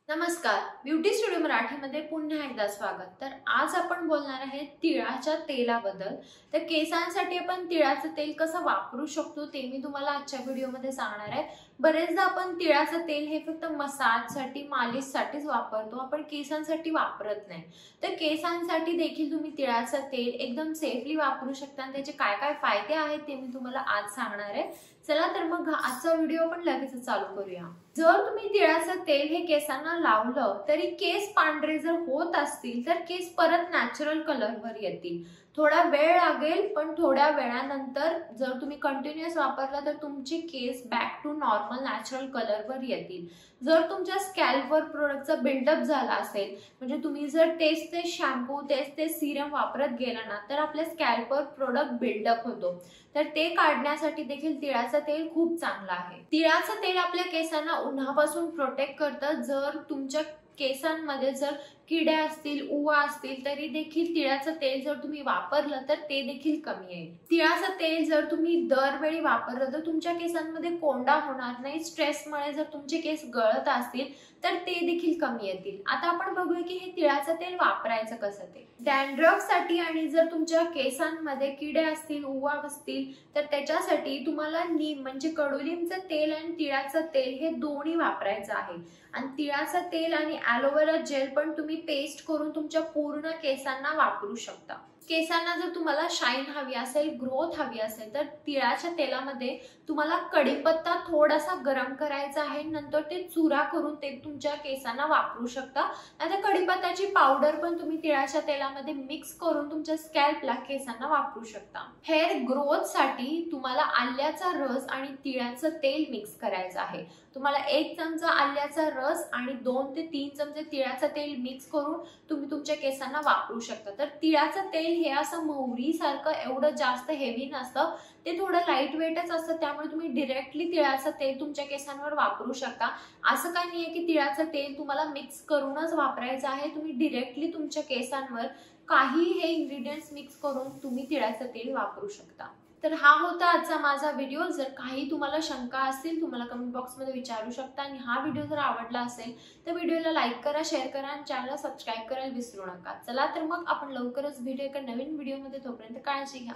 नमस्कार, beauty studio मराठीमध्ये पुन्हा एकदा स्वागत। तर आज आपण बोलणार आहे तिळाच्या तेलाबद्दल। तर केसांसाठी आपण तिळाचं तेल कसं वापरू शकतो ते मी तुम्हाला आजच्या व्हिडिओमध्ये सांगणार आहे। बरेचदा आपण तिळाचं तेल हे फक्त मसाजसाठी, मालिशसाठीच वापरतो, आपण केसांसाठी वापरत नाही। तर केसांसाठी देखील तुम्ही तिळाचं तेल एकदम सेफली वापरू शकता आणि त्याचे काय काय फायदे आहेत ते मी तुम्हाला आज सांगणार आहे। चला तर मग आजचा व्हिडिओ आपण लगेच चालू करूया। जर तुम्ही तिळाचं तेल हे केसांना लावलं तरी केस पांढरे जर होत असतील तर केस परत नॅचरल कलरवर येतील। थोडा वेळ लागेल, पण थोड्या वेळानंतर जर तुम्ही कंटिन्युअस वापरला तर तुमचे केस बॅक टू नॉर्मल नॅचरल कलरवर येतील। जर तुमच्या स्कॅल्पवर प्रोडक्टचा बिल्डअप झाला असेल, म्हणजे तुम्ही जर तेच ते शॅम्पू तेच ते सिरम वापरत गेला ना, तर आपल्या स्कॅल्पवर प्रोडक्ट बिल्डअप होतो। तर ते काढण्यासाठी देखील तिळाचं तेल खूप चांगलं आहे। तिळाचं तेल आपल्या केसांना उन्हापासून प्रोटेक्ट करतं। जर तुमच्या केसांमध्ये जर किडे असतील, उवा असतील, तरी देखील तिळाचं तेल जर तुम्ही वापरलं तर ते देखील कमी येईल। तिळाचं तेल जर तुम्ही दरवेळी वापरलं तर तुमच्या केसांमध्ये कोंडा होणार नाही। स्ट्रेसमुळे जर तुमचे केस गळत असतील तर ते देखील कमी येतील। आता आपण बघूया की हे तिळाचं तेल वापरायचं कसं ते। डॅन्ड्रफ साठी आणि जर तुमच्या केसांमध्ये किडे असतील, उवा असतील, तर त्याच्यासाठी तुम्हाला नीम म्हणजे कडुलिंबचं तेल आणि तिळाचं तेल हे दोन्ही वापरायचं आहे। आणि तिळाचं तेल आणि ॲलोवेरा जेल पण तुम्ही पेस्ट करून तुमच्या पूर्ण केसांना वापरू शकता। केसांना जर तुम्हाला शाईन हवी असेल, ग्रोथ हवी असेल, तर तिळाच्या तेलामध्ये तुम्हाला कढीपत्ता थोडासा गरम करायचा आहे, नंतर ते चुरा करून ते तुमच्या केसांना वापरू शकता। आता कढीपत्त्याची पावडर पण तुम्ही तिळाच्या तेलामध्ये मिक्स करून तुमच्या स्कॅल्पला, केसांना वापरू शकता। हेअर ग्रोथ साठी तुम्हाला आल्याचा रस आणि तिळाचं तेल मिक्स करायचं आहे। तुम्हाला 1 चमचा आल्याचा रस आणि 2 ते 3 चमचे तिळाचं तेल मिक्स करून तुम्ही तुमच्या केसांना वापरू शकता। तर तिळाचं तेल हे असं मोहरी सारखं एवढं जास्त हेवी नसतं, ते थोडं लाईट वेटच असतं, त्यामुळे तुम्ही डायरेक्टली तिळाचं तेल तुमच्या केसांवर वापरू शकता। असं काही नाहीये की तिळाचं तेल तुम्हाला मिक्स करूनच वापरायचं आहे, तुम्ही डायरेक्टली तुमच्या केसांवर काही हे इन्ग्रेडियंट्स मिक्स करून तुम्ही तिळाचं तेल वापरू शकता। तर हा होता आजचा माझा व्हिडिओ। जर काही तुम्हाला शंका असतील तुम्हाला कमेंट बॉक्समध्ये विचारू शकता। आणि हा व्हिडिओ जर आवडला असेल तर व्हिडिओला लाईक करा, शेअर करा आणि चॅनलला सबस्क्राईब करायला विसरू नका। चला तर मग आपण लवकरच भेटूया एका नवीन व्हिडिओमध्ये। तोपर्यंत काळजी घ्या,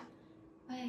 बाय।